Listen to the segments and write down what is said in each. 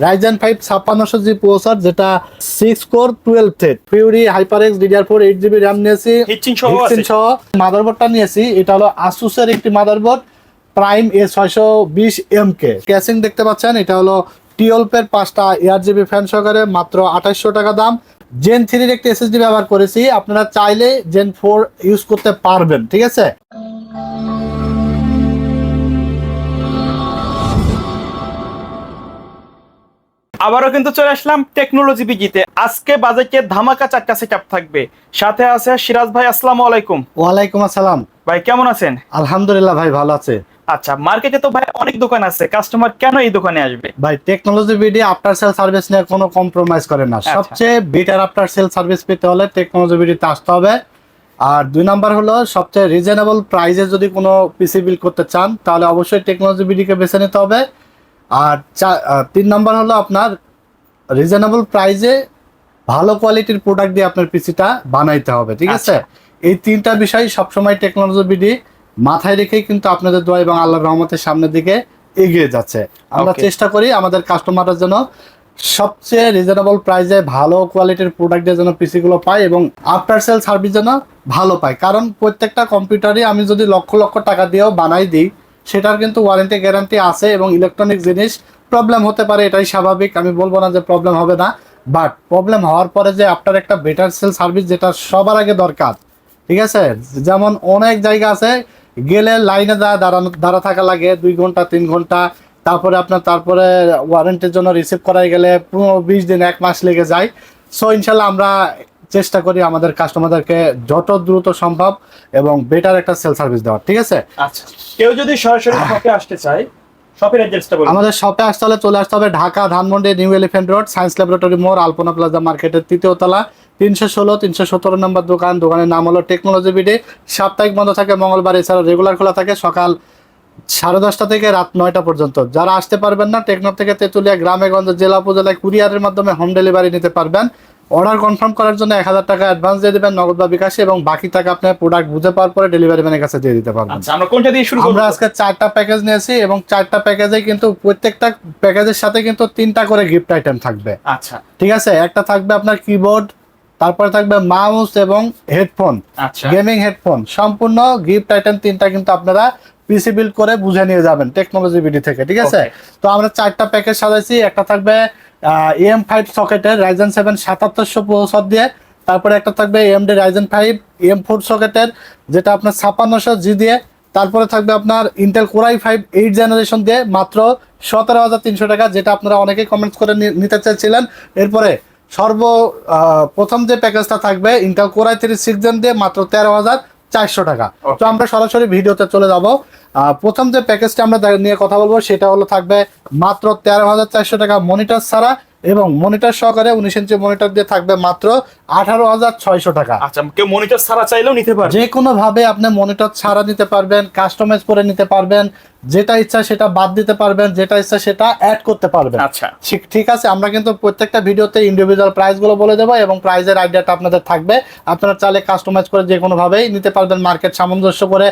Ryzen 5 5600 জি processor, যেটা 6 core 12 thread Fury HyperX DDR4 8GB RAM নিয়েছি, heatsink সহ। মাদারবোর্ডটা নিয়েছি, এটা হলো আসুসের একটি মাদারবোর্ড প্রাইম A620MK। ক্যাসিং দেখতে পাচ্ছেন, এটা হলো T12 এর 5টা ARGB ফ্যান সহকারে, মাত্র 2800 টাকা দাম। জেন 3 এর একটি SSD ব্যবহার করেছি, আপনারা চাইলে জেন 4 ইউজ করতে পারবেন, ঠিক আছে। আবারও কিন্তু চলে আসলাম টেকনোলজি বিজিতে। আজকে বাজেটের ধামাকা 4টা সেটআপ থাকবে, সাথে আছে সিরাজ ভাই। আসসালামু আলাইকুম। ওয়ালাইকুম আসসালাম ভাই কেমন আছেন? আলহামদুলিল্লাহ ভাই, ভালো আছে। আচ্ছা, মার্কেটে তো ভাই অনেক দোকান আছে, কাস্টমার কেন এই দোকানে আসবে? ভাই technology BD after sale service নিয়ে কোনো কম্প্রোমাইজ করে না। সবচেয়ে বেটার আফটার সেল সার্ভিস পেতে হলে টেকনোলজি বিডিতে আসতে হবে। আর 2 নাম্বার হলো, সবচেয়ে রিজনেবল প্রাইসে যদি কোনো পিসি বিল করতে চান তাহলে অবশ্যই টেকনোলজি বিডিকে বেছে নিতে হবে। আর 3 নাম্বার হলো, আপনার রিজনেবল প্রাইসে ভালো কোয়ালিটির প্রোডাক্ট দিয়ে আপনার পিসিটা বানাইতে হবে, ঠিক আছে। এই 3টা বিষয় সবসময় টেকনোলজি বিডি মাথায় রেখেই কিন্তু আপনাদের দোয়া এবং আল্লাহর রহমতের সামনের দিকে এগিয়ে যাচ্ছে। আমরা চেষ্টা করি আমাদের কাস্টমাররা যেন সবচেয়ে রিজনেবল প্রাইসে ভালো কোয়ালিটির প্রোডাক্ট দিয়ে যেন পিসি গুলো পায় এবং আফটার সেল সার্ভিস যেন ভালো পায়। কারণ প্রত্যেকটা কম্পিউটারই আমি যদি লক্ষ লক্ষ টাকা দিয়েও বানাই দিই, সেটার কিন্তু ওয়ারেন্টি গ্যারান্টি আছে এবং ইলেকট্রনিক জিনিস প্রবলেম হতে পারে, এটাই স্বাভাবিক। আমি বলবো না যে প্রবলেম হবে না, বাট প্রবলেম হওয়ার পরে যে আপনার একটা বেটার সেল সার্ভিস, যেটা সবার আগে দরকার, ঠিক আছে। যেমন অনেক জায়গা আছে গেলে লাইনে দাঁড়া থাকা লাগে 2 ঘন্টা 3 ঘন্টা, তারপরে ওয়ারেন্টির জন্য রিসিভ করাই গেলে 15-20 দিন 1 মাস লেগে যায়। সো ইনশাল্লাহ আমরা চেষ্টা করি আমাদের কাস্টমারদেরকে যত দ্রুত সম্ভব এবং বেটার একটা সেল সার্ভিস দেওয়ার, ঠিক আছে। আচ্ছা, কেউ যদি সরাসরি শপে আসতে চায়, শপের অ্যাড্রেসটা বলুন। আমাদের শপে আসতে হলে চলে আসতে হবে Dhaka Dhanmondi new elephant road, science laboratory মোড়, আলপনা প্লাজা মার্কেটের 3য় তলা, 316-317 নম্বর দোকান। দোকানের নাম হলো টেকনোলজি বিডি। সাপ্তাহিক বন্ধ থাকে মঙ্গলবার, এছাড়া রেগুলার খোলা থাকে সকাল 10:30 থেকে রাত 9টা পর্যন্ত। যারা আসতে পারবেন না, টেকনো থেকে তেঁতুলিয়া গ্রামে গঞ্জে জেলা উপজেলায় কুরিয়ারের মাধ্যমে হোম ডেলিভারি নিতে পারবেন। অর্ডার কনফার্ম করার জন্য 1000 টাকা অ্যাডভান্স দিয়ে দেবেন নগদ বা বিকাশে, এবং বাকি টাকা আপনার প্রোডাক্ট বুঝে পাওয়ার পরে ডেলিভারি ম্যানের কাছে দিয়ে দিতে পারবেন। আচ্ছা, আমরা কোনটা দিয়ে শুরু করব? আমরা আজকে 4টা প্যাকেজ নিয়েছি এবং 4টা প্যাকেজে কিন্তু প্রত্যেকটা প্যাকেজের সাথে কিন্তু 3টা করে গিফট আইটেম থাকবে। আচ্ছা, ঠিক আছে। একটা থাকবে আপনার কিবোর্ড, তারপরে থাকবে মাউস এবং হেডফোন, গেমিং হেডফোন, সম্পূর্ণ গিফট আইটেম 3টা কিন্তু আপনারা পিসি বিল্ড করে বুঝে নিয়ে যাবেন টেকনোলজি বিডি থেকে, ঠিক আছে। তো আমরা 4টা প্যাকেজ সাজাইছি। একটা থাকবে AM5 সকেটের রাইজেন 7 7700 প্রসেসর দিয়ে, তারপরে একটা থাকবে AMD রাইজেন 5 AM4 সকেটের, যেটা আপনার 5600G দিয়ে, তারপরে থাকবে আপনার ইন্টেল কোর i5 8 জেনারেশন দিয়ে মাত্র 17300 টাকা, যেটা আপনারা অনেকেই কমেন্টস করে নিতে চাইছিলেন। এরপরে প্রথম যে প্যাকেজটা থাকবে ইন্টেল কোর i3 6 জেন দিয়ে মাত্র 13400 টাকা। তো আমরা সরাসরি ভিডিওতে চলে যাব। প্রথম যে প্যাকেজটা আমরা নিয়ে কথা বলবো সেটা হলো থাকবে মাত্র 13400 টাকা মনিটর ছাড়া, এবং মনিটর সহকারে 19 ইঞ্চি মনিটর দিয়ে থাকবে মাত্র 18600 টাকা। আচ্ছা, কেউ মনিটর ছাড়া চাইলেও নিতে পারবে, যে কোনো ভাবে আপনি মনিটর ছাড়া নিতে পারবেন, কাস্টমাইজ করে নিতে পারবেন, যেটা ইচ্ছা সেটা বাদ দিতে পারবেন, যেটা ইচ্ছা সেটা অ্যাড করতে পারবেন। আচ্ছা, ঠিক আছে। আমরা কিন্তু প্রত্যেকটা ভিডিওতে ইন্ডিভিজুয়াল প্রাইস গুলো বলে দেবো এবং প্রাইসের আইডিয়াটা আপনাদের থাকবে। আপনারা চাইলে কাস্টমাইজ করে যে কোনো ভাবেই নিতে পারবেন, মার্কেট সামঞ্জস্য করে,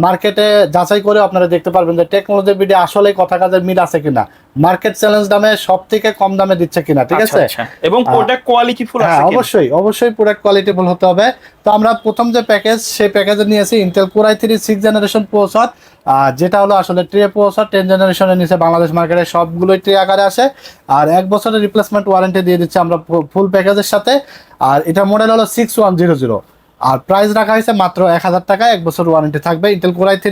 মার্কেটে যাচাই করে আপনারা দেখতে পারবেন যে টেকনোলজি বিডি আসলে কথা কাজের মিল আছে কিনা, মার্কেট চ্যালেঞ্জ দামে সব থেকে কম দামে দিচ্ছে কিনা, ঠিক আছে। এবং প্রোডাক্ট কোয়ালিটি ফুল আছে কিনা। অবশ্যই প্রোডাক্ট কোয়ালিটি ফুল হতে হবে। তো আমরা প্রথম যে প্যাকেজ, সেই প্যাকেজে নিয়েছি Intel core i3 6 generation processor, যেটা হলো আসলে ট্রে প্রসেসর। 10 জেনারেশনের নিচে বাংলাদেশ মার্কেটে সবগুলোই ট্রে আকারে আসে, আর 1 বছরের রিপ্লেসমেন্ট ওয়ারেন্টি দিয়ে দিচ্ছে আমরা ফুল প্যাকেজের সাথে। আর এটা মডেল হলো 6100, আর প্রাইস রাখা হয়েছে মাত্র 1000 টাকা। 1 বছর ওয়ারেন্টি থাকবে। ইন্টেল কোর i3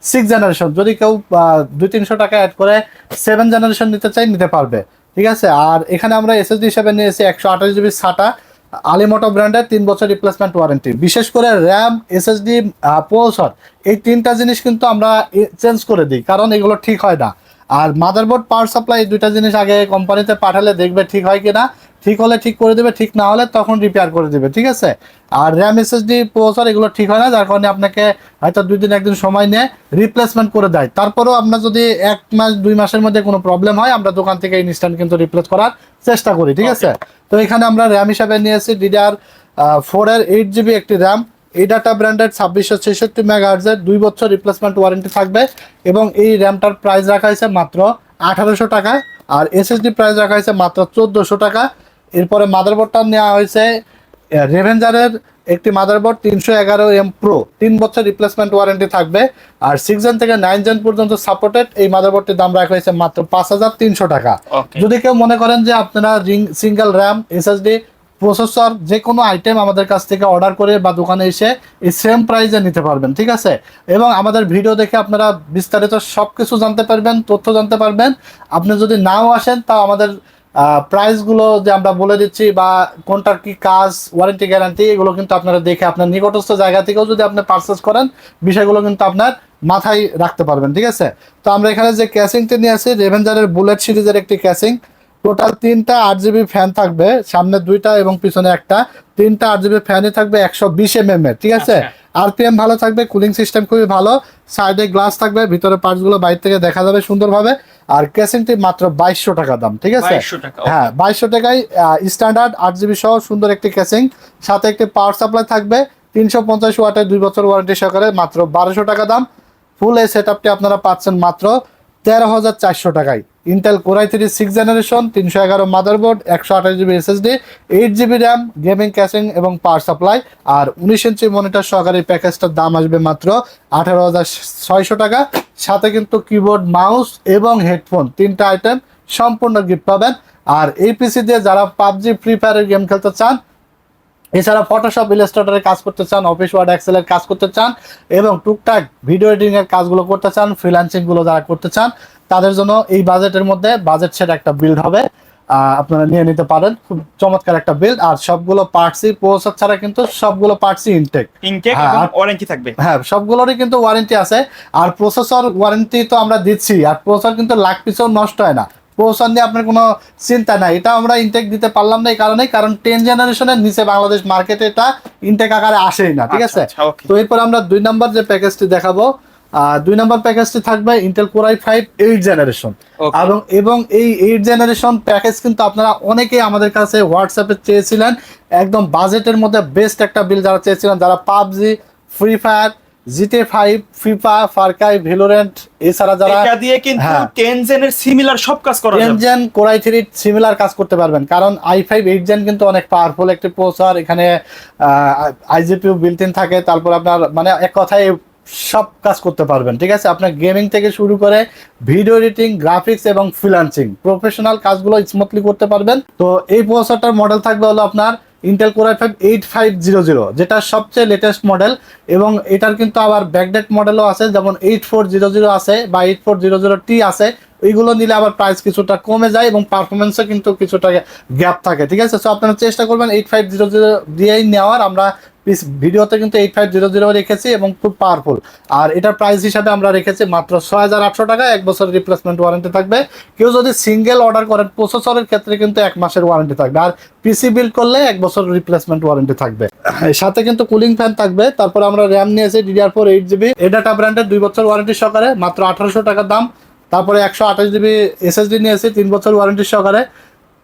6 জেনারেশন, যদি কেউ 200-300 টাকা অ্যাড করে 7 জেনারেশন নিতে চাই নিতে পারবে, ঠিক আছে। আর এখানে আমরা এসএসডি হিসেবে নিয়েছি 128GB SATA আলিমোটো ব্র্যান্ডের 3 বছর রিপ্লেসমেন্ট ওয়ারেন্টি। বিশেষ করে র্যাম, এসএসডি, প্রসেসর, এই 3টা জিনিস কিন্তু আমরা চেঞ্জ করে দিই, কারণ এগুলো ঠিক হয় না। আর মাদারবোর্ড, পাওয়ার সাপ্লাই, এই 2টা জিনিস আগে কোম্পানিতে পাঠালে দেখবে ঠিক হয় কিনা, ঠিক হলে ঠিক করে দেবে, ঠিক না হলে তখন রিপেয়ার করে দেবে, ঠিক আছে। আর র্যাম, এসএসডি, প্রসেসর এগুলো ঠিক হয় না, যার কারণে আপনাকে হয়তো 2 দিন 1 দিন সময় নিয়ে রিপ্লেসমেন্ট করে দেয়। তারপরেও আপনার যদি 1 মাস 2 মাসের মধ্যে কোনো প্রবলেম হয়, আমরা দোকান থেকে ইনস্ট্যান্ট কিন্তু রিপ্লেস করার চেষ্টা করি, ঠিক আছে। তো এখানে আমরা র্যাম হিসাবে নিয়েছি DDR4 এর 8GB একটি র্যাম, এই ডাটা ব্র্যান্ডেড 2666 মেগাহার্টজের, 2 বছর রিপ্লেসমেন্ট ওয়ারেন্টি থাকবে, এবং এই র্যামটার প্রাইস রাখা হয়েছে মাত্র 1800 টাকা। আর এসএসডি প্রাইস রাখা হয়েছে মাত্র 1400 টাকা। এরপরে মাদারবোর্ডটা নেওয়া হয়েছে রেভেঞ্জারের একটি মাদারবোর্ড 311M প্রো, 3 বছর রিপ্লেসমেন্ট ওয়ারেন্টি থাকবে। আর 6 জেন থেকে 9 জেন পর্যন্ত সাপোর্টেড। এই মাদারবোর্ডটির দাম রাখা হয়েছে মাত্র 5300 টাকা। যদি কেউ মনে করেন যে আপনারা সিঙ্গেল র্যাম, এসএসডি, প্রসেসর যে কোনো আইটেম আমাদের কাছ থেকে অর্ডার করে বা দোকানে এসে এই সেম প্রাইসে নিতে পারবেন, ঠিক আছে। এবং আমাদের ভিডিও দেখে আপনারা বিস্তারিত সব কিছু জানতে পারবেন, তথ্য জানতে পারবেন। আপনি যদি নাও আসেন তাও আমাদের প্রাইসগুলো যে আমরা বলে দিচ্ছি বা কোনটার কি কাজ, ওয়ারেন্টি গ্যারান্টি, এগুলো কিন্তু আপনারা দেখে আপনার নিকটস্থ জায়গা থেকেও যদি আপনি পারচেস করেন বিষয়গুলো কিন্তু আপনার মাথায় রাখতে পারবেন, ঠিক আছে। তো আমরা এখানে যে ক্যাসিংটি নিয়ে আসি রেভেঞ্জারের বুলেট সিরিজের একটি ক্যাসিং। টোটাল 3টা 8GB ফ্যান থাকবে, সামনে 2টা এবং পিছনে একটা। 3টা 8GB ফ্যানই থাকবে 120mm এর, ঠিক আছে। আরপিএম ভালো থাকবে, কুলিং সিস্টেম খুবই ভালো, সাইডে গ্লাস থাকবে, ভিতরে পার্টসগুলো বাইরে থেকে দেখা যাবে সুন্দরভাবে। আর ক্যাসিংটি মাত্র 2200 টাকা দাম, ঠিক আছে। হ্যাঁ, 2200 টাকায় স্ট্যান্ডার্ড 8GB সহ সুন্দর একটি ক্যাসিং, সাথে একটি পাওয়ার সাপ্লাই থাকবে 350 ওয়াটের 2 বছর ওয়ারেন্টি সহকারে, মাত্র 1200 টাকা দাম। ফুল এই সেটআপটি আপনারা পাচ্ছেন মাত্র 13,400 টাকায়। Intel core i3 6 generation, 311 motherboard, 128GB SSD, 8GB RAM, gaming casing এবং পাওয়ার সাপ্লাই। আর 19 ইঞ্চি মনিটর সহকারে প্যাকেজটার দাম আসবে মাত্র 18,600 টাকা। সাথে কিন্তু কিবোর্ড, মাউস এবং হেডফোন 3টা আইটেম সম্পূর্ণ গিফট পাবেন। আর এই পিসি দিয়ে যারা পাবজি, ফ্রি ফায়ারের গেম খেলতে চান, এছাড়া ফটোশপ, ইলাস্ট্রেটরের কাজ করতে চান, অফিস ওয়ার্ড, এক্সেলের কাজ করতে চান এবং টুকটাক ভিডিও এডিটিং এর কাজগুলো করতে চান, ফ্রিল্যান্সিং গুলো যারা করতে চান, তাদের জন্য এই বাজেটের মধ্যে বাজেট সেট একটা বিল্ড হবে, আপনারা নিয়ে নিতে পারেন। খুব চমৎকার একটা বিল্ড। আর সবগুলো পার্টসই প্রসেসর ছাড়া কিন্তু সবগুলো পার্টসই ইনটেক এবং ওয়ারেন্টি থাকবে। হ্যাঁ, সবগুলোরই কিন্তু ওয়ারেন্টি আছে। আর প্রসেসর ওয়ারেন্টি তো আমরা দিচ্ছি, আর প্রসেসর কিন্তু লাখ পিছু নষ্ট হয় না, প্রসেসর নিয়ে আপনার কোনো চিন্তা নাই। এটা আমরা ইনটেক দিতে পারলাম না এই কারণেই, কারণ 10 জেনারেশনের নিচে বাংলাদেশ মার্কেটে এটা ইনটেক আকারে আসেই না, ঠিক আছে। তো এরপর আমরা 2 নম্বর যে প্যাকেজটি দেখাবো, 2 নম্বর প্যাকেজটি থাকবে ইন্টেল কোর i5 8 জেনারেশন। এবং এই 8 জেনারেশন প্যাকেজ কিন্তু আপনারা অনেকেই আমাদের কাছে হোয়াটসঅ্যাপে চেয়েছিলেন, একদম বাজেটের মধ্যে বেস্ট একটা বিল যারা চেয়েছিলেন, যারা PUBG, free fire, GTA 5, FIFA, Far Cry, Valorant, এছাড়া যারা এটা দিয়ে কিন্তু 10 জেনের সিমিলার সব কাজ করা যাবে। 10 জেন কোর i3 সিমিলার কাজ করতে পারবেন, কারণ i5 8 জেন কিন্তু অনেক পাওয়ারফুল একটি প্রসেসর। এখানে আইজিপিইউ বিল্ট ইন থাকে, তারপর আপনার মানে এক কথায় সব কাজ করতে পারবেন, ঠিক আছে। আপনার গেমিং থেকে শুরু করে ভিডিও এডিটিং, গ্রাফিক্স এবং ফ্রিল্যান্সিং প্রফেশনাল কাজগুলো স্মুথলি করতে পারবেন। তো এই প্রসেসরটার মডেল থাকবে হলো আপনার ইন্টেল কোর i5 8500, যেটা সবচেয়ে লেটেস্ট মডেল। এবং এটার কিন্তু আবার ব্যাকডেট মডেলও আছে, যেমন 8400 আছে বা 8400T আছে। ওইগুলো নিলে আবার প্রাইস কিছুটা কমে যায় এবং পারফরমেন্সে কিন্তু কিছুটা গ্যাপ থাকে, ঠিক আছে। সো আপনারা চেষ্টা করবেন 8500 দিয়েই নেওয়ার। আমরা ভিডিওতে কিন্তু 8500 রেখেছি এবং খুব পাওয়ারফুল। আর এটার প্রাইস হিসাবে আমরা রেখেছি মাত্র 6800 টাকা, 1 বছরের রিপ্লেসমেন্ট ওয়ারেন্টি থাকবে। কেউ যদি সিঙ্গেল অর্ডার করেন প্রসেসরের ক্ষেত্রে কিন্তু 1 মাসের ওয়ারেন্টি থাকবে, আর পিসি বিল্ড করলে 1 বছরের রিপ্লেসমেন্ট ওয়ারেন্টি থাকবে। সাথে কিন্তু কুলিং ফ্যান থাকবে। তারপর আমরা র্যাম নিয়েছি DDR4 8GB, এডাটা ব্র্যান্ডের 2 বছর ওয়ারেন্টি সহকারে, মাত্র 1800 টাকার দাম। তারপরে 128GB এসএসডি নিয়েছি 3 বছর ওয়ারেন্টি সহকারে,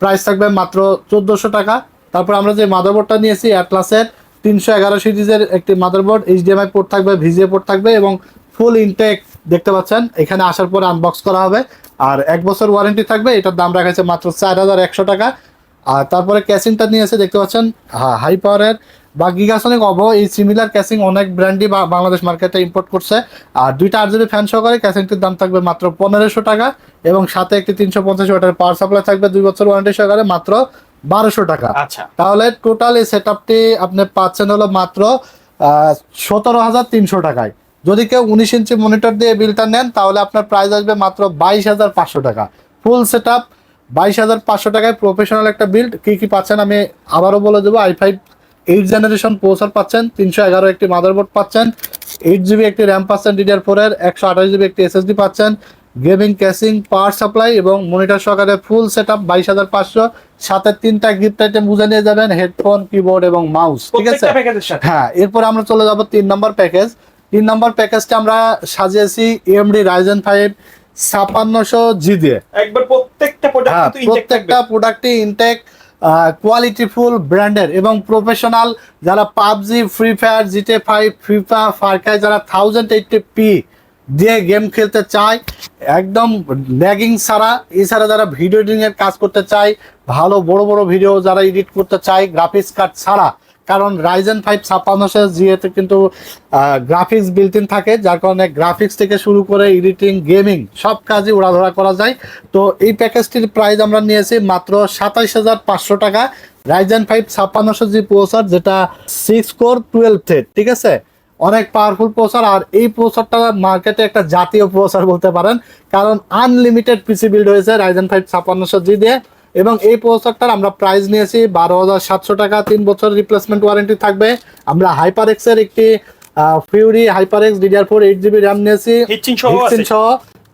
প্রাইস থাকবে মাত্র 1400 টাকা। তারপর আমরা যে মাদারবোর্ডটা নিয়েছি অ্যাটলাসের 311 সিরিজের একটি মাদারবোর্ড, HDMI পোর্ট থাকবে, VGA পোর্ট থাকবে এবং ফুল ইনটেক দেখতে পাচ্ছেন। এখানে আসার পরে আনবক্স করা হবে আর 1 বছর ওয়ারেন্টি থাকবে। এটার দাম রাখা হয়েছে মাত্র 4100 টাকা। আর তারপরে ক্যাসিংটা নিয়েছে দেখতে পাচ্ছেন, হাই পাওয়ারের বা গিগাসনিক অবো, এই সিমিলার ক্যাসিং অনেক ব্র্যান্ডই বাংলাদেশ মার্কেটে ইম্পোর্ট করছে। আর 2টা 8GB ফ্যান সহকারে ক্যাসিংটির দাম থাকবে মাত্র 1500 টাকা এবং সাথে একটি 350 ওয়াটের পাওয়ার সাপ্লাই থাকবে 2 বছর ওয়ারেন্টি সহকারে, মাত্র 1200 টাকা। আচ্ছা, তাহলে টোটাল এই সেটআপটি আপনি পাচ্ছেন হলো মাত্র 17,300 টাকায়। যদি কেউ 19 ইঞ্চি মনিটর দিয়ে বিলটা নেন তাহলে আপনার প্রাইস আসবে মাত্র 22,500 টাকা। ফুল সেটআপ 22,500 টাকায় প্রফেশনাল একটা বিল্ড। কি পাচ্ছেন আমি আবারও বলে দেবো, i5 8 জেনারেশন প্রসেসর পাচ্ছেন, 311 একটি মাদারবোর্ড পাচ্ছেন, 8GB একটি র্যাম পাচ্ছেন DDR4 এর, 128GB একটি এসএসডি পাচ্ছেন, গেমিং ক্যাসিং, পাওয়ার সাপ্লাই এবং মনিটর সহকারে ফুল সেটআপ 22,500। সাথে 3টা গিফট আইটেম বুঝে নিয়ে যাবেন, হেডফোন, কিবোর্ড এবং মাউস, ঠিক আছে। হ্যাঁ, এরপর আমরা চলে যাব 3 নম্বর প্যাকেজ। 3 নম্বর প্যাকেজটা আমরা সাজিয়েছি AMD Ryzen 5 5600G দিয়ে। একবার প্রত্যেকটা প্রোডাক্টই ইনটেক, কোয়ালিটিফুল ব্র্যান্ডের এবং প্রফেশনাল। যারা PUBG, free fire, GTA 5, FIFA, Far Cry, যারা 1080p দিয়ে গেম খেলতে চায়, একদম ল্যাগিং ছাড়া, এছাড়া যারা ভিডিও এডিটিং এর কাজ করতে চায়, ভালো বড় বড় ভিডিও যারা এডিট করতে চায় গ্রাফিক্স কার্ড ছাড়া, কারণ Ryzen 5 5600 জিএতে কিন্তু গ্রাফিক্স বিল্ট ইন থাকে, যার কারণে গ্রাফিক্স থেকে শুরু করে এডিটিং, গেমিং সব কাজই উড়াধরা করা যায়। তো এই প্যাকেজটির প্রাইস আমরা নিয়েছি মাত্র 27500 টাকা। Ryzen 5 5600 জি প্রসেসর, যেটা 6 কোর 12 থ্রেড, ঠিক আছে, অনেক পাওয়ারফুল প্রসেসর। আর এই প্রসেসরটা মার্কেটে একটা জাতীয় প্রসেসর বলতে পারেন, কারণ আনলিমিটেড পিসি বিল্ড হয়েছে Ryzen 5 5600 জি দিয়ে। এবং এই প্রসেসরটার আমরা প্রাইস নিয়েছি 12700 টাকা, 3 বছর রিপ্লেসমেন্ট ওয়ারেন্টি থাকবে। আমরা HyperX এর একটি Fury HyperX DDR4 8GB RAM নিয়েছি, হিটসিং সহ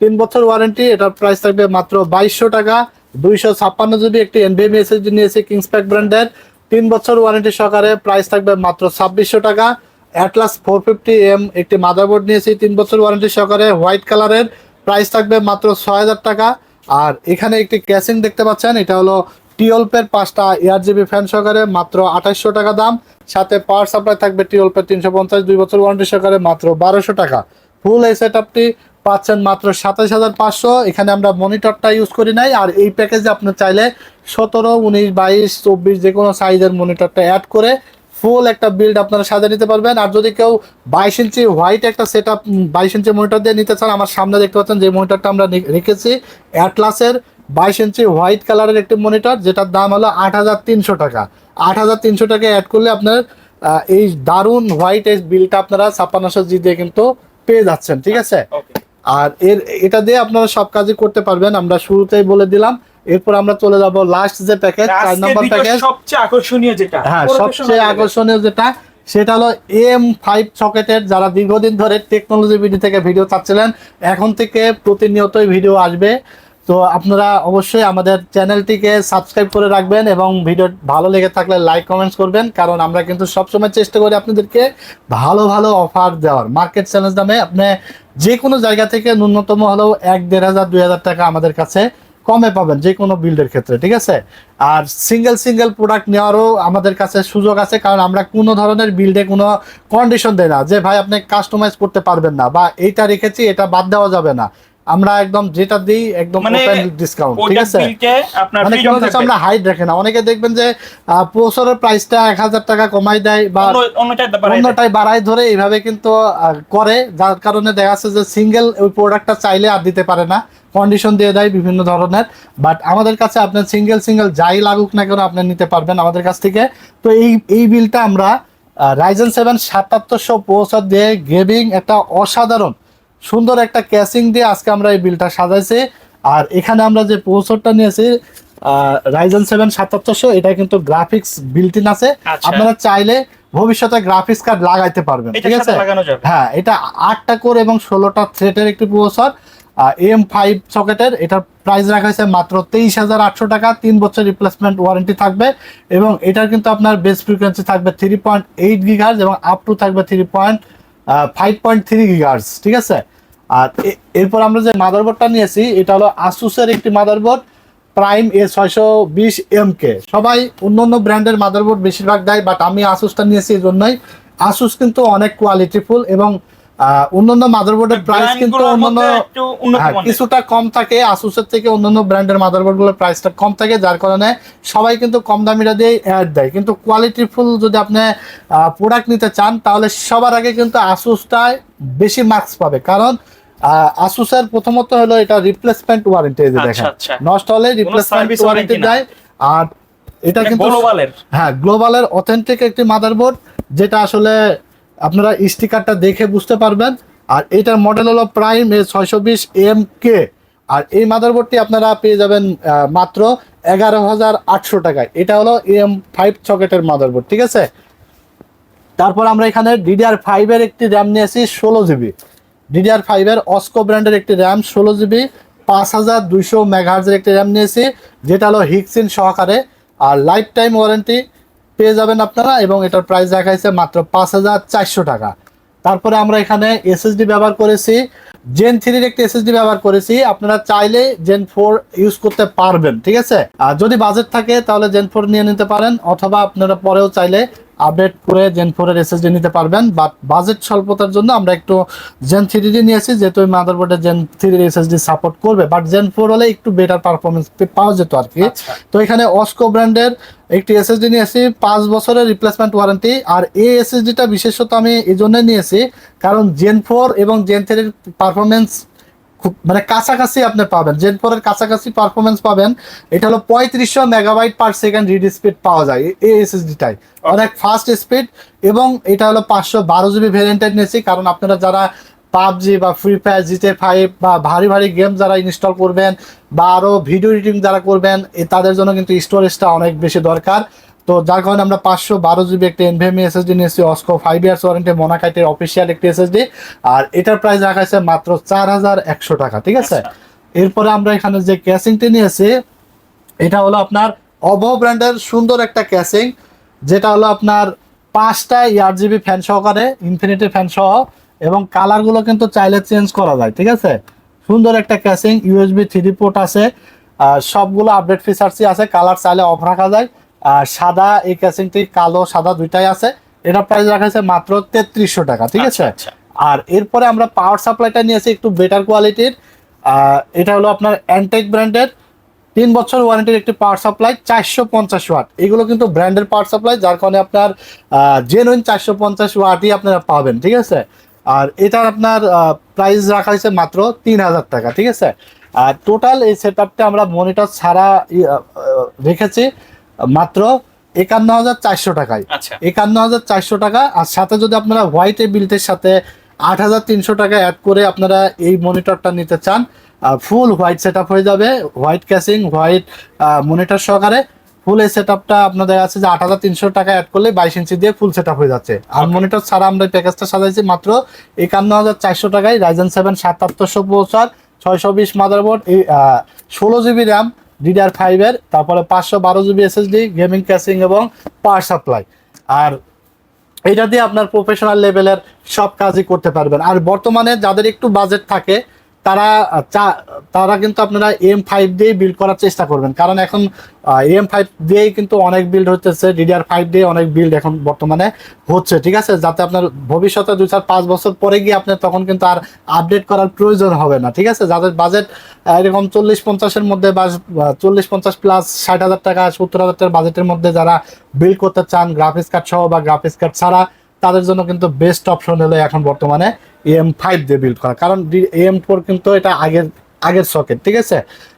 3 বছর ওয়ারেন্টি। এটার প্রাইস থাকবে মাত্র 2200 টাকা। 256GB একটি NVMe SSD নিয়েছি কিংসপ্যাক ব্র্যান্ডের, 3 বছর ওয়ারেন্টি সহকারে, প্রাইস থাকবে মাত্র 2600 টাকা। Atlas 450M একটি মাদারবোর্ড নিয়েছি 3 বছর ওয়ারেন্টি সহকারে, হোয়াইট কালারের, প্রাইস থাকবে মাত্র 6000 টাকা। আর এখানে একটি ক্যাসিং দেখতে পাচ্ছেন, এটা হলো টিওলপের 5টা ARGB ফ্যান সহকারে, মাত্র 2800 টাকা দাম। সাথে পাওয়ার সাপ্লাই থাকবে টিওলপের 350, 2 বছর ওয়ারেন্টি সহকারে, মাত্র 1200 টাকা। ফুল এই সেটআপটি পাচ্ছেন মাত্র 27500। এখানে আমরা মনিটরটা ইউজ করি নাই। আর এই প্যাকেজে আপনি চাইলে 17, 19, 22, 24 যে কোনো সাইজের মনিটরটা অ্যাড করে ফুল একটা বিল্ড আপনারা সাজিয়ে নিতে পারবেন। আর যদি কেউ 22 ইঞ্চি হোয়াইট একটা সেট আপ 22 ইঞ্চি মনিটর দিয়ে নিতে চান, আমার সামনে দেখতে পাচ্ছেন যে মনিটরটা আমরা রেখেছি, অ্যাটলাসের 22 ইঞ্চি হোয়াইট কালারের একটি মনিটর, যেটার দাম হলো 8300 টাকা। 8300 টাকা অ্যাড করলে আপনার এই দারুণ হোয়াইট এই বিলটা আপনারা 5600 জি দিয়ে কিন্তু পেয়ে যাচ্ছেন, ঠিক আছে। আর এটা দিয়ে আপনারা সব কাজই করতে পারবেন, আমরা শুরুতেই বলে দিলাম। এরপর আমরা চলে যাব লাস্ট যে প্যাকেজ, 4 নম্বর প্যাকেজ, সবচেয়ে আকর্ষণীয় যেটা, হ্যাঁ সবচেয়ে আকর্ষণীয় যেটা, সেটা হলো AM5 সকেটের। যারা দীর্ঘদিন ধরে টেকনোলজি ভিডিও থেকে ভিডিও চাচ্ছিলেন, এখন থেকে প্রতিনিয়তই ভিডিও আসবে। তো আপনারা অবশ্যই আমাদের চ্যানেলটিকে সাবস্ক্রাইব করে রাখবেন এবং ভিডিও ভালো লেগে থাকলে লাইক কমেন্টস করবেন, কারণ আমরা কিন্তু সবসময় চেষ্টা করি আপনাদেরকে ভালো ভালো অফার দেওয়ার। মার্কেট চ্যালেঞ্জ দামে আপনি যে কোনো জায়গা থেকে ন্যূনতম হলেও 1-1500 2000 টাকা আমাদের কাছে কমে পাবেন যে কোনো বিল্ডের ক্ষেত্রে, ঠিক আছে। আর সিঙ্গেল প্রোডাক্ট নেওয়ারও আমাদের কাছে সুযোগ আছে, কারণ আমরা কোনো ধরনের বিল্ডে কোনো কন্ডিশন দেই না যে ভাই আপনি কাস্টমাইজ করতে পারবেন না, বা এইটা রেখেছি এটা বাদ দেওয়া যাবে না। আমরা একদম যেটা দিই একদম ওপেন ডিসকাউন্ট, ঠিক আছে। মানে কোনো কিছু আমরা হাইড রাখি না। অনেকে দেখবেন যে প্রসেসরের প্রাইসটা 1000 টাকা কমাই দেয় বা অন্যটাই বাড়ায় ধরে, এইভাবে কিন্তু করে, যার কারণে দেখা যাচ্ছে যে সিঙ্গেল ওই প্রোডাক্টটা চাইলে আর দিতে পারে না, কন্ডিশন দিয়ে দেয় বিভিন্ন ধরনের। বাট আমাদের কাছে আপনার সিঙ্গেল যাই লাগুক না কেন আপনি নিতে পারবেন আমাদের কাছ থেকে। তো এই বিলটা আমরা Ryzen 7 7700 প্রসেসর দিয়ে গেমিং একটা অসাধারণ সুন্দর একটা ক্যাসিং দিয়ে আজকে আমরা এই বিলটা সাজাইছি। আর এখানে আমরা যে প্রসেসরটা নিয়েছি Ryzen 7 7700, এটা কিন্তু গ্রাফিক্স বিল্ট ইন আছে। আপনারা চাইলে ভবিষ্যতে গ্রাফিক্স কার্ড লাগাইতে পারবেন, ঠিক আছে। হ্যাঁ, এটা 8টা কোর এবং 16টা থ্রেডের একটি প্রসেসর, AM5 সকেটের। এটার প্রাইস রাখা হয়েছে মাত্র 23800 টাকা, 3 বছর রিপ্লেসমেন্ট ওয়ারেন্টি থাকবে। এবং এটার কিন্তু আপনার বেস ফ্রিকোয়েন্সি থাকবে 3.8 গিগাহার্জ এবং আপ টু থাকবে 5.3 গিগাহার্জ, ঠিক আছে। আর এরপর আমরা যে মাদারবোর্ডটা নিয়েছি, এটা হলো আসুসের একটি মাদারবোর্ড, প্রাইম A620MK। সবাই অন্য ব্র্যান্ডের মাদারবোর্ড বেশিরভাগ দেয়, বাট আমি আসুসটা নিয়েছি এই জন্যই। আসুস কিন্তু অনেক কোয়ালিটিফুল এবং অন্যান্য মাদারবোর্ডের প্রাইস কিন্তু কিছুটা কম থাকে আসুসের থেকে। অন্যান্য ব্র্যান্ডের মাদারবোর্ডগুলোর প্রাইসটা কম থাকে, যার কারণে সবাই কিন্তু কম দামিটা দিয়ে অ্যাড দেয়। কিন্তু কোয়ালিটিফুল যদি আপনি প্রোডাক্ট নিতে চান, তাহলে সবার আগে কিন্তু আসুসটায় বেশি মার্কস পাবে, কারণ আসুসের প্রথমত হলো এটা রিপ্লেসমেন্ট ওয়ারেন্টি, এই যে দেখেন নষ্ট হলে রিপ্লেসমেন্ট ওয়ারেন্টি দেয়। আর এটা কিন্তু গ্লোবালের অথেন্টিক একটি মাদারবোর্ড, যেটা আসলে আপনারা স্টিকারটা দেখে বুঝতে পারবেন। আর এটার মডেল হলো প্রাইম A620MK। আর এই মাদারবোর্ডটি আপনারা পেয়ে যাবেন মাত্র 11800 টাকায়। এটা হলো AM5 সকেটের মাদারবোর্ড, ঠিক আছে। তারপর আমরা এখানে DDR5 এর একটি র্যাম নিয়েছি 16GB। DDR5 এর অস্কো ব্র্যান্ডের একটি র্যাম 16GB 5200 মেগাহার্জের একটি র্যাম নিয়েছি, যেটা হলো হিটসিন সহকারে। আর লাইফ টাইম ওয়ারেন্টি পেয়ে যাবেন আপনারা, এবং এটার প্রাইস রাখা হয়েছে মাত্র 5400 টাকা। তারপরে আমরা এখানে এসএসডি ব্যবহার করেছি, Gen 3 এর একটি এসএসডি ব্যবহার করেছি। আপনারা চাইলে Gen 4 ইউজ করতে পারবেন, ঠিক আছে। আর যদি বাজেট থাকে তাহলে Gen 4 নিয়ে নিতে পারেন, অথবা আপনারা পরেও চাইলে আপডেট করে জেন 4 এর এসএসডি নিতে পারবেন। বাট বাজেট স্বল্পতার জন্য আমরা একটু জেন 3 নিয়েছি, যেহেতু ওই মাদারবোর্ডে জেন 3 এসএসডি সাপোর্ট করবে, বাট জেন 4 হলে একটু বেটার পারফরমেন্স পাওয়া যেত আর কি। তো এখানে অস্কো ব্র্যান্ডের একটি এসএসডি নিয়েছি, 5 বছরের রিপ্লেসমেন্ট ওয়ারেন্টি। আর এই এসএসডিটা বিশেষত আমি এই জন্য নিয়েছি কারণ জেন 4 এবং জেন 3 এর পারফরমেন্স খুব মানে কাছাকাছি আপনি পাবেন, জেন 4 এর কাছাকাছি পারফরমেন্স পাবেন। এটা হলো 3500 megabyte per second read speed পাওয়া যায় এই এসএসডিটাই, অনেক ফাস্ট স্পিড। এবং এটা হলো 512 জিবি ভ্যারিয়েন্টের নিয়েছি কারণ আপনারা যারা পাবজি বা ফ্রি ফায়ার, জিটিএ 5 বা ভারী ভারী গেম যারা ইনস্টল করবেন বা আরো ভিডিও এডিটিং যারা করবেন, তাদের জন্য কিন্তু স্টোরেজটা অনেক বেশি দরকার। তো যার কারণে আমরা 512 জিবি একটা এনভিএমই এসএসডি নিয়েছি, অস্কো 5 ইয়ার্স ওয়ারেন্টি, মোনাকাইটের অফিসিয়াল একটি এসএসডি। আর এটার প্রাইস রাখা আছে মাত্র 4100 টাকা, ঠিক আছে। এরপরে আমরা এখানে যে ক্যাসিংটি নিয়েছি এটা হলো আপনার অভো ব্র্যান্ডের সুন্দর একটা ক্যাসিং, যেটা হলো আপনার 5টা RGB ফ্যান সহকারে, ইনফিনিটি ফ্যান সহ, এবং কালারগুলো কিন্তু চাইলে চেঞ্জ করা যায়, ঠিক আছে। সুন্দর একটা ক্যাসিং, ইউএসবি 3 পোর্ট আছে, আর সবগুলো আপডেট ফিচার্সই আছে, কালার চাইলে অফ রাখা যায়। আর সাদা এই ক্যাসিংটি কালো সাদা দুইটাই আছে। এটা প্রাইস রাখা আছে মাত্র 3300 টাকা, ঠিক আছে। আর এরপরে আমরা পাওয়ার সাপ্লাইটা নিয়েছি একটু বেটার কোয়ালিটির। এটা হলো আপনার অ্যান্টেক ব্র্যান্ডের 3 বছর ওয়ারেন্টির একটি পাওয়ার সাপ্লাই, 450 ওয়াট। এগুলো কিন্তু ব্র্যান্ডের পাওয়ার সাপ্লাই, যার কারণে আপনার জেনুইন 450 ওয়াটই আপনারা পাবেন, ঠিক আছে। আর এটার আপনার প্রাইস রাখা হয়েছে মাত্র 3000 টাকা, ঠিক আছে। আর টোটাল এই সেটআপটা আমরা মনিটর ছাড়া রেখেছি মাত্র 51400 টাকায়। 51400 টাকা। আর সাথে যদি আপনারা হোয়াইট এই বিল্টের সাথে 8300 টাকা অ্যাড করে আপনারা এই মনিটরটা নিতে চান, ফুল হোয়াইট সেটআপ হয়ে যাবে, হোয়াইট ক্যাসিং, হোয়াইট মনিটর সহকারে। ফুল এই সেটআপটা আপনাদের আছে যে 8300 টাকা অ্যাড করলে 22 ইঞ্চি দিয়ে ফুল সেটআপ হয়ে যাচ্ছে। আর মনিটর ছাড়া আমরা প্যাকেজটা সাজাইছি মাত্র 51400 টাকায়। Ryzen 7 7800 processor, 620 motherboard, 16 GB RAM DDR5 এর, তারপরে 512 জিবি এসএসডি, গেমিং ক্যাসিং এবং পাওয়ার সাপ্লাই। আর এটা দিয়ে আপনার প্রফেশনাল লেভেলের সব কাজই করতে পারবেন। আর বর্তমানে যাদের একটু বাজেট থাকে তারা কিন্তু আপনারা AM5 দিয়ে বিল্ড করার চেষ্টা করবেন, কারণ এখন AM5 দিয়েই কিন্তু অনেক বিল্ড হচ্ছে, DDR5 দিয়ে অনেক বিল্ড এখন বর্তমানে হচ্ছে, ঠিক আছে। যাতে আপনার ভবিষ্যতে 2-4-5 বছর পরে গিয়ে আপনার তখন কিন্তু আর আপডেট করার প্রয়োজন হবে না, ঠিক আছে। যাদের বাজেট এরকম 40-50-এর মধ্যে বা 40-50 প্লাস 60,000 টাকা 70,000 টাকার বাজেটের মধ্যে যারা বিল্ড করতে চান গ্রাফিক্স কার্ড সহ বা গ্রাফিক্স কার্ড ছাড়া, তাদের জন্য কিন্তু বেস্ট অপশন হলো এখন বর্তমানে AM5 দিয়ে বিল্ড করা, কারণ AM4 কিন্তু এটা আগের সকেট, ঠিক আছে।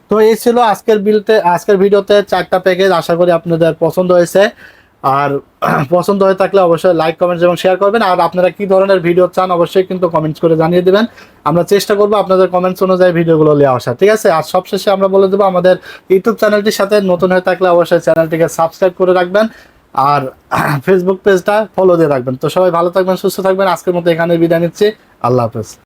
তো এই ছিল আজকের ভিডিওতে 4টা প্যাকেজ। আশা করি আপনাদের পছন্দ হয়েছে। আর পছন্দ হয়ে থাকলে অবশ্যই লাইক, কমেন্টস এবং শেয়ার করবেন। আর আপনারা কি ধরনের ভিডিও চান অবশ্যই কিন্তু কমেন্টস করে জানিয়ে দিবেন। আমরা চেষ্টা করবো আপনাদের কমেন্টস অনুযায়ী ভিডিওগুলো নিয়ে আসা, ঠিক আছে। আর সবশেষে আমরা বলে দেবো আমাদের ইউটিউব চ্যানেলটির সাথে নতুন হয়ে থাকলে অবশ্যই চ্যানেলটিকে সাবস্ক্রাইব করে রাখবেন, আর ফেসবুক পেজটা ফলো দিয়ে রাখবেন। তো সবাই ভালো থাকবেন, সুস্থ থাকবেন। আজকের মতো এখানে বিদায় নিচ্ছি। আল্লাহ হাফেজ।